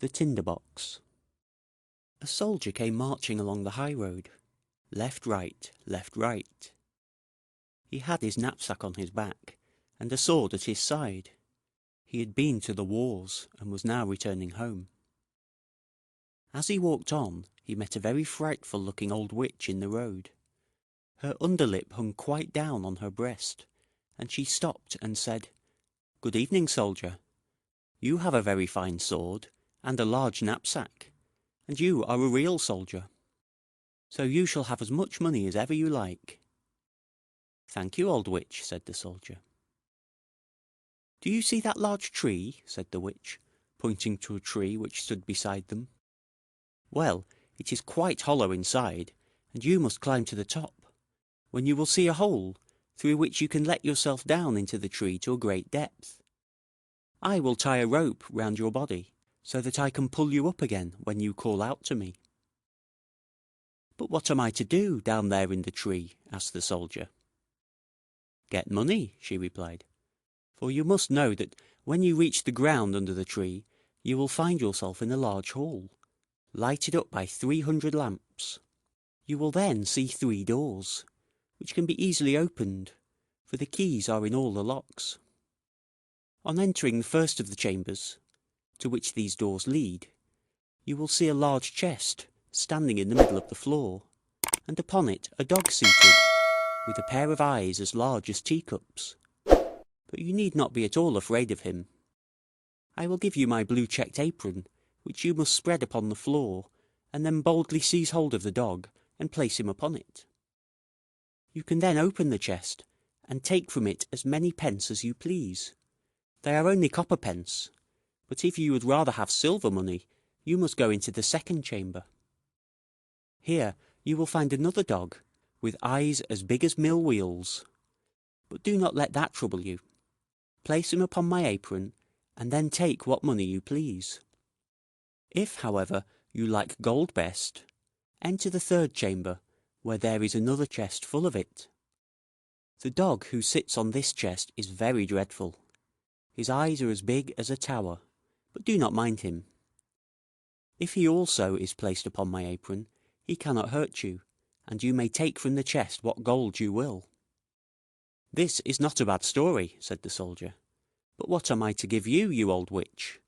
The Tinderbox. A soldier came marching along the high road. Left, right, left, right. He had his knapsack on his back, and a sword at his side. He had been to the wars, and was now returning home. As he walked on, he met a very frightful-looking old witch in the road. Her underlip hung quite down on her breast, and she stopped and said, "Good evening, soldier. You have a very fine sword, and a large knapsack, and you are a real soldier. So you shall have as much money as ever you like." "Thank you, old witch," said the soldier. "Do you see that large tree?" said the witch, pointing to a tree which stood beside them. "Well, it is quite hollow inside, and you must climb to the top, when you will see a hole, through which you can let yourself down into the tree to a great depth. I will tie a rope round your body, so that I can pull you up again when you call out to me." "But what am I to do down there in the tree?" asked the soldier. "Get money," she replied, "for you must know that when you reach the ground under the tree, you will find yourself in a large hall, lighted up by 300 lamps. You will then see 3 doors, which can be easily opened, for the keys are in all the locks. On entering the first of the chambers, to which these doors lead, you will see a large chest standing in the middle of the floor, and upon it a dog seated, with a pair of eyes as large as teacups. But you need not be at all afraid of him. I will give you my blue checked apron, which you must spread upon the floor, and then boldly seize hold of the dog and place him upon it. You can then open the chest, and take from it as many pence as you please. They are only copper pence, but if you would rather have silver money, you must go into the second chamber. Here you will find another dog, with eyes as big as mill wheels. But do not let that trouble you. Place him upon my apron, and then take what money you please. If, however, you like gold best, enter the third chamber, where there is another chest full of it. The dog who sits on this chest is very dreadful. His eyes are as big as a tower, but do not mind him. If he also is placed upon my apron, he cannot hurt you, and you may take from the chest what gold you will." "This is not a bad story," said the soldier. "But what am I to give you, you old witch?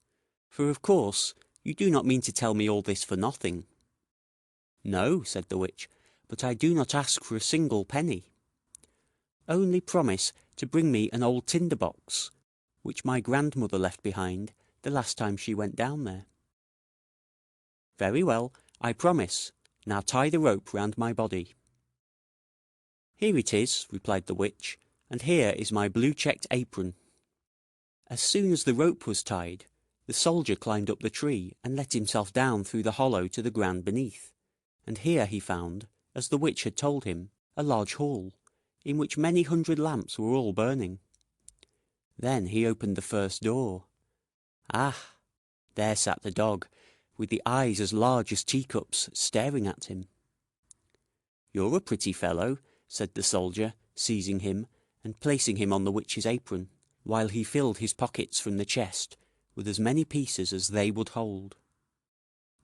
For of course you do not mean to tell me all this for nothing." "No," said the witch, "but I do not ask for a single penny. Only promise to bring me an old tinderbox, which my grandmother left behind the last time she went down there." "Very well, I promise. Now tie the rope round my body." "Here it is," replied the witch, "and here is my blue checked apron." As soon as the rope was tied, the soldier climbed up the tree and let himself down through the hollow to the ground beneath, and here he found, as the witch had told him, a large hall, in which many hundred lamps were all burning. Then he opened the first door. Ah! There sat the dog, with the eyes as large as teacups, staring at him. "You're a pretty fellow," said the soldier, seizing him and placing him on the witch's apron, while he filled his pockets from the chest with as many pieces as they would hold.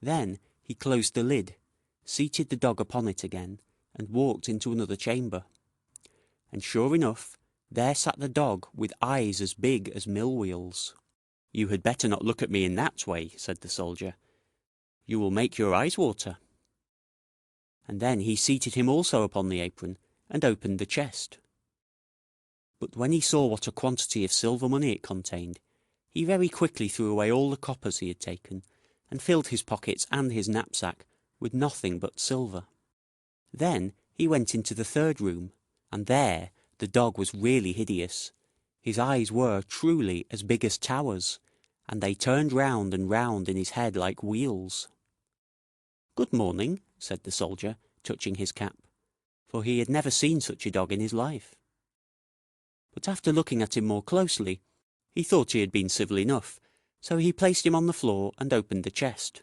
Then he closed the lid, seated the dog upon it again, and walked into another chamber. And sure enough, there sat the dog with eyes as big as mill wheels. "You had better not look at me in that way," said the soldier. "You will make your eyes water." And then he seated him also upon the apron, and opened the chest. But when he saw what a quantity of silver money it contained, he very quickly threw away all the coppers he had taken, and filled his pockets and his knapsack with nothing but silver. Then he went into the third room, and there the dog was really hideous. His eyes were truly as big as towers, and they turned round and round in his head like wheels. "Good morning," said the soldier, touching his cap, for he had never seen such a dog in his life. But after looking at him more closely, he thought he had been civil enough, so he placed him on the floor and opened the chest.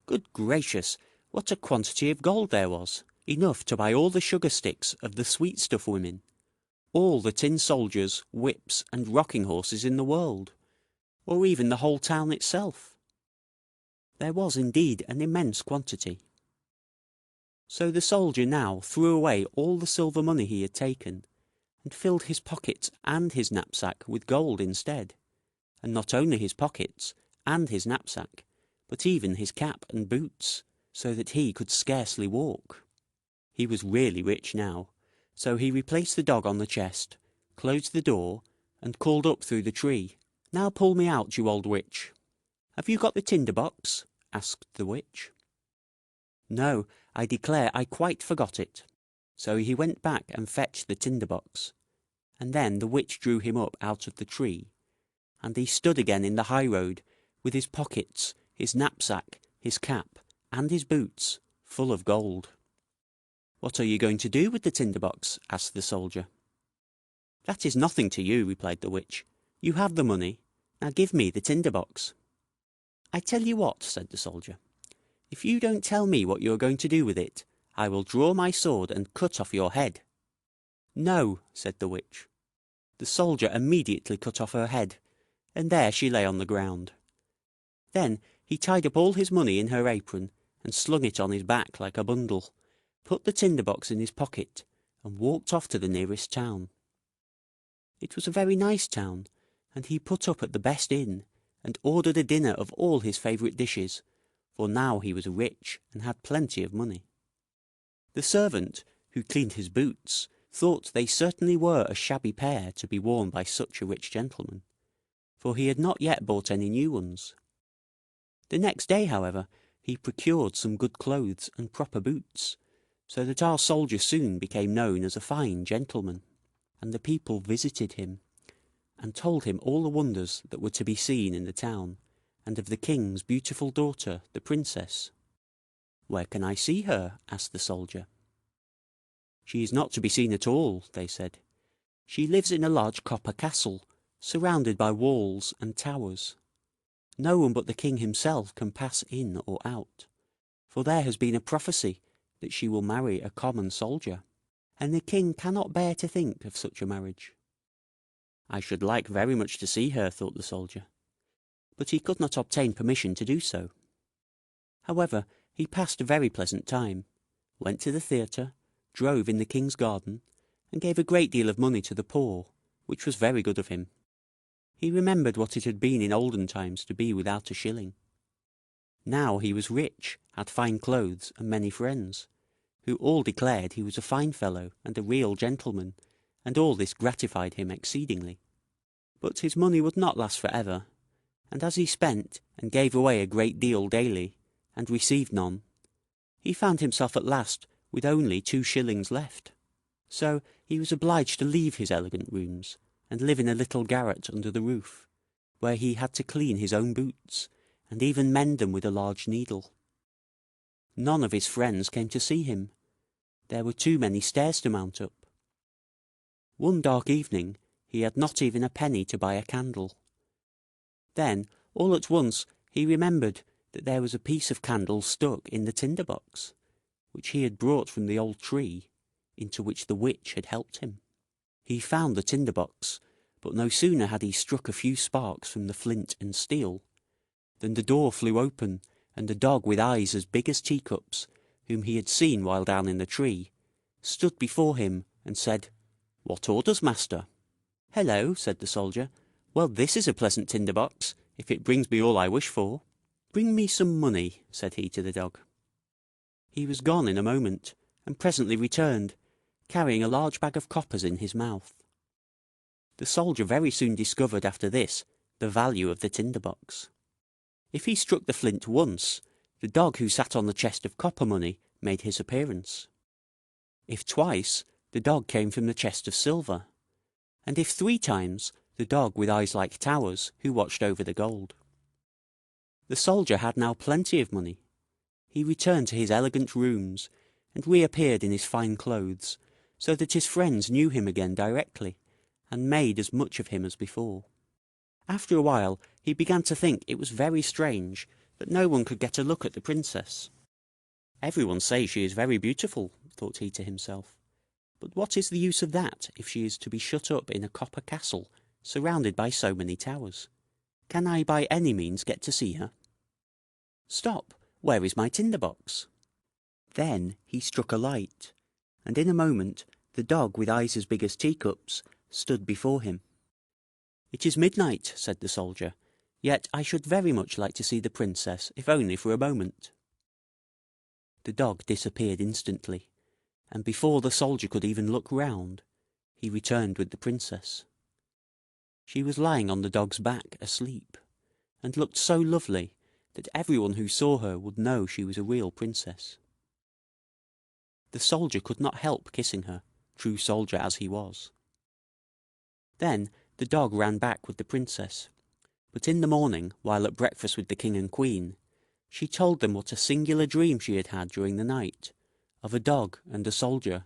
Good gracious, what a quantity of gold there was! Enough to buy all the sugar sticks of the sweet stuff women, all the tin soldiers, whips, and rocking horses in the world, or even the whole town itself. There was indeed an immense quantity. So the soldier now threw away all the silver money he had taken, and filled his pockets and his knapsack with gold instead, and not only his pockets and his knapsack, but even his cap and boots, so that he could scarcely walk. He was really rich now, so he replaced the dog on the chest, closed the door, and called up through the tree, "Now pull me out, you old witch." "Have you got the tinderbox?" asked the witch. "No, I declare I quite forgot it." So he went back and fetched the tinderbox, and then the witch drew him up out of the tree, and he stood again in the high road, with his pockets, his knapsack, his cap, and his boots full of gold. "What are you going to do with the tinderbox?" asked the soldier. "That is nothing to you," replied the witch. "You have the money. Now give me the tinderbox." "I tell you what," said the soldier. "If you don't tell me what you are going to do with it, I will draw my sword and cut off your head." "No," said the witch. The soldier immediately cut off her head, and there she lay on the ground. Then he tied up all his money in her apron, and slung it on his back like a bundle, put the tinderbox in his pocket, and walked off to the nearest town. It was a very nice town, and he put up at the best inn, and ordered a dinner of all his favourite dishes, for now he was rich and had plenty of money. The servant, who cleaned his boots, thought they certainly were a shabby pair to be worn by such a rich gentleman, for he had not yet bought any new ones. The next day, however, he procured some good clothes and proper boots, so that our soldier soon became known as a fine gentleman, and the people visited him, and told him all the wonders that were to be seen in the town, and of the king's beautiful daughter, the princess. "Where can I see her?" asked the soldier. "She is not to be seen at all," they said. "She lives in a large copper castle, surrounded by walls and towers. No one but the king himself can pass in or out, for there has been a prophecy that she will marry a common soldier, and the king cannot bear to think of such a marriage." "I should like very much to see her," thought the soldier, but he could not obtain permission to do so. However, he passed a very pleasant time, went to the theatre, drove in the king's garden, and gave a great deal of money to the poor, which was very good of him. He remembered what it had been in olden times to be without a shilling. Now he was rich, had fine clothes, and many friends, who all declared he was a fine fellow and a real gentleman, and all this gratified him exceedingly. But his money would not last for ever, and as he spent and gave away a great deal daily, and received none, he found himself at last with only 2 shillings left. So he was obliged to leave his elegant rooms, and live in a little garret under the roof, where he had to clean his own boots, and even mend them with a large needle. None of his friends came to see him. There were too many stairs to mount up. One dark evening he had not even a penny to buy a candle. Then, all at once, he remembered that there was a piece of candle stuck in the tinderbox, which he had brought from the old tree, into which the witch had helped him. He found the tinderbox, but no sooner had he struck a few sparks from the flint and steel, than the door flew open, and the dog with eyes as big as teacups, whom he had seen while down in the tree, stood before him and said, "What orders, master?" "Hello," said the soldier. "Well, this is a pleasant tinderbox, if it brings me all I wish for." "Bring me some money," said he to the dog. He was gone in a moment, and presently returned, carrying a large bag of coppers in his mouth. The soldier very soon discovered after this the value of the tinderbox. If he struck the flint once, the dog who sat on the chest of copper money made his appearance. If twice, the dog came from the chest of silver, and if 3 times, the dog with eyes like towers who watched over the gold. The soldier had now plenty of money. He returned to his elegant rooms, and reappeared in his fine clothes, so that his friends knew him again directly, and made as much of him as before. After a while he began to think it was very strange that no one could get a look at the princess. "Everyone says she is very beautiful," thought he to himself, "but what is the use of that if she is to be shut up in a copper castle, surrounded by so many towers? Can I by any means get to see her?" Stop! Where is my tinderbox? Then he struck a light, and in a moment the dog with eyes as big as teacups stood before him. "It is midnight," said the soldier, "yet I should very much like to see the princess, if only for a moment." The dog disappeared instantly, and before the soldier could even look round, he returned with the princess. She was lying on the dog's back, asleep, and looked so lovely that everyone who saw her would know she was a real princess. The soldier could not help kissing her, true soldier as he was. Then the dog ran back with the princess, but in the morning, while at breakfast with the king and queen, she told them what a singular dream she had had during the night, of a dog and a soldier,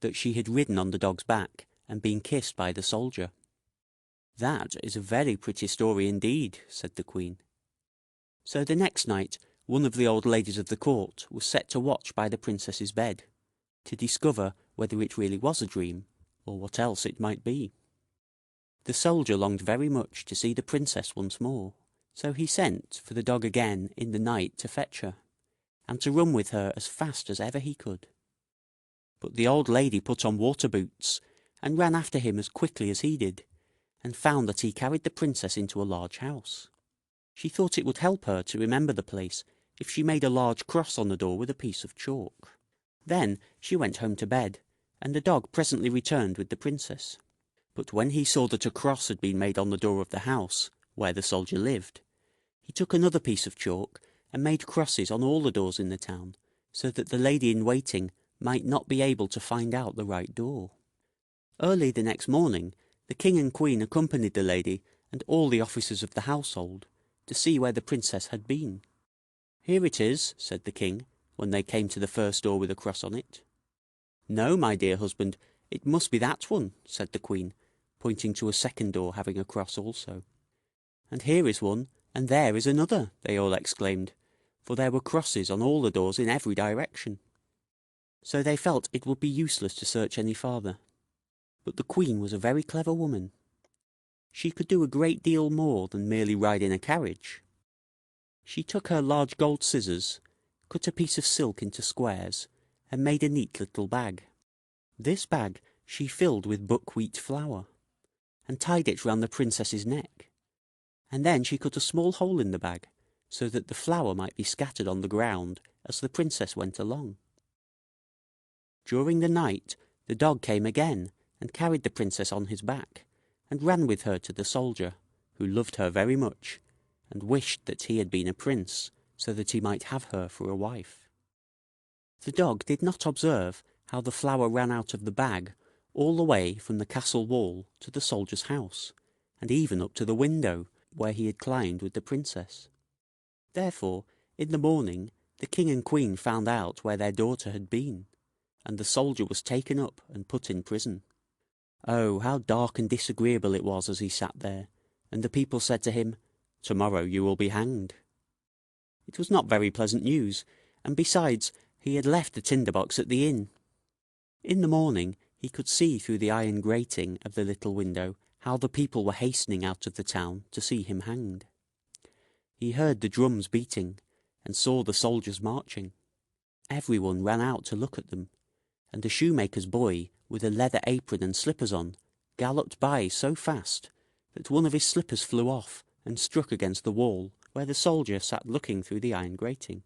that she had ridden on the dog's back and been kissed by the soldier. "That is a very pretty story indeed," said the queen. So the next night one of the old ladies of the court was set to watch by the princess's bed, to discover whether it really was a dream, or what else it might be. The soldier longed very much to see the princess once more, so he sent for the dog again in the night to fetch her, and to run with her as fast as ever he could. But the old lady put on water boots, and ran after him as quickly as he did, and found that he carried the princess into a large house. She thought it would help her to remember the place if she made a large cross on the door with a piece of chalk. Then she went home to bed, and the dog presently returned with the princess. But when he saw that a cross had been made on the door of the house where the soldier lived, he took another piece of chalk and made crosses on all the doors in the town, so that the lady in waiting might not be able to find out the right door. Early the next morning, the king and queen accompanied the lady and all the officers of the household to see where the princess had been. "Here it is," said the king, when they came to the first door with a cross on it. "No, my dear husband, it must be that one," said the queen, pointing to a second door having a cross also. "And here is one, and there is another," they all exclaimed, for there were crosses on all the doors in every direction. So they felt it would be useless to search any farther. But the queen was a very clever woman. She could do a great deal more than merely ride in a carriage. She took her large gold scissors, cut a piece of silk into squares, and made a neat little bag. This bag she filled with buckwheat flour, and tied it round the princess's neck, and then she cut a small hole in the bag, so that the flour might be scattered on the ground as the princess went along. During the night the dog came again, and carried the princess on his back, and ran with her to the soldier, who loved her very much, and wished that he had been a prince, so that he might have her for a wife. The dog did not observe how the flour ran out of the bag all the way from the castle wall to the soldier's house, and even up to the window where he had climbed with the princess. Therefore, in the morning, the king and queen found out where their daughter had been, and the soldier was taken up and put in prison. Oh, how dark and disagreeable it was as he sat there, and the people said to him, "Tomorrow you will be hanged." It was not very pleasant news, and besides, he had left the tinderbox at the inn. In the morning he could see through the iron grating of the little window how the people were hastening out of the town to see him hanged. He heard the drums beating, and saw the soldiers marching. Everyone ran out to look at them, and a shoemaker's boy, with a leather apron and slippers on, galloped by so fast that one of his slippers flew off and struck against the wall where the soldier sat looking through the iron grating.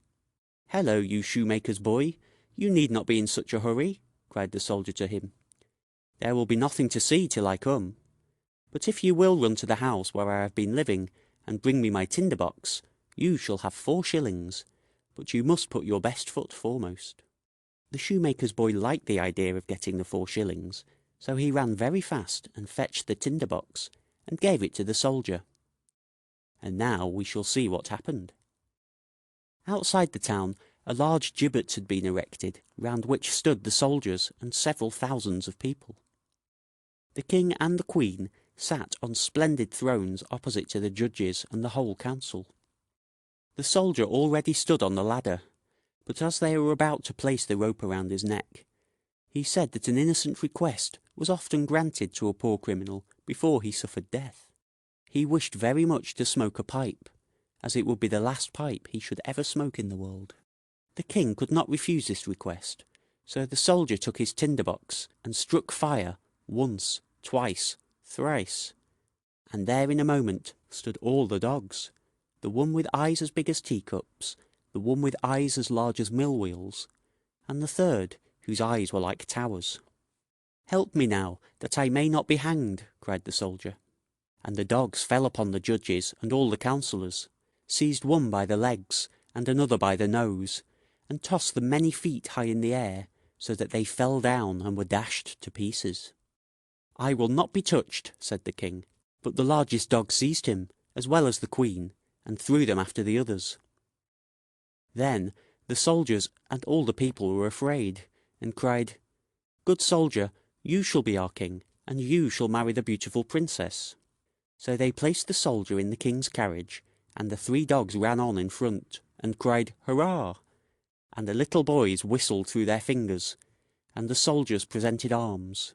"Hello, you shoemaker's boy, you need not be in such a hurry," cried the soldier to him. "There will be nothing to see till I come. But if you will run to the house where I have been living and bring me my tinderbox, you shall have 4 shillings, but you must put your best foot foremost." The shoemaker's boy liked the idea of getting the 4 shillings, so he ran very fast and fetched the tinderbox and gave it to the soldier. And now we shall see what happened. Outside the town a large gibbet had been erected, round which stood the soldiers and several thousands of people. The king and the queen sat on splendid thrones opposite to the judges and the whole council. The soldier already stood on the ladder, but as they were about to place the rope around his neck, he said that an innocent request was often granted to a poor criminal before he suffered death. He wished very much to smoke a pipe, as it would be the last pipe he should ever smoke in the world. The king could not refuse this request, so the soldier took his tinderbox and struck fire once, twice, thrice, and there in a moment stood all the dogs, the one with eyes as big as teacups, the one with eyes as large as mill wheels, and the third whose eyes were like towers. "Help me now, that I may not be hanged," cried the soldier. And the dogs fell upon the judges and all the councillors, seized one by the legs and another by the nose, and tossed them many feet high in the air, so that they fell down and were dashed to pieces. "I will not be touched," said the king, but the largest dog seized him, as well as the queen, and threw them after the others. Then the soldiers and all the people were afraid, and cried, "Good soldier, you shall be our king, and you shall marry the beautiful princess." So they placed the soldier in the king's carriage, and the 3 dogs ran on in front, and cried, "Hurrah!" And the little boys whistled through their fingers, and the soldiers presented arms.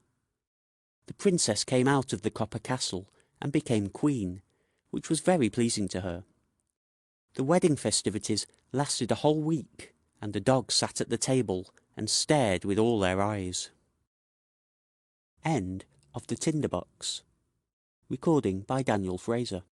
The princess came out of the copper castle and became queen, which was very pleasing to her. The wedding festivities lasted a whole week, and the dogs sat at the table and stared with all their eyes. End of the Tinderbox. Recording by Daniel Fraser.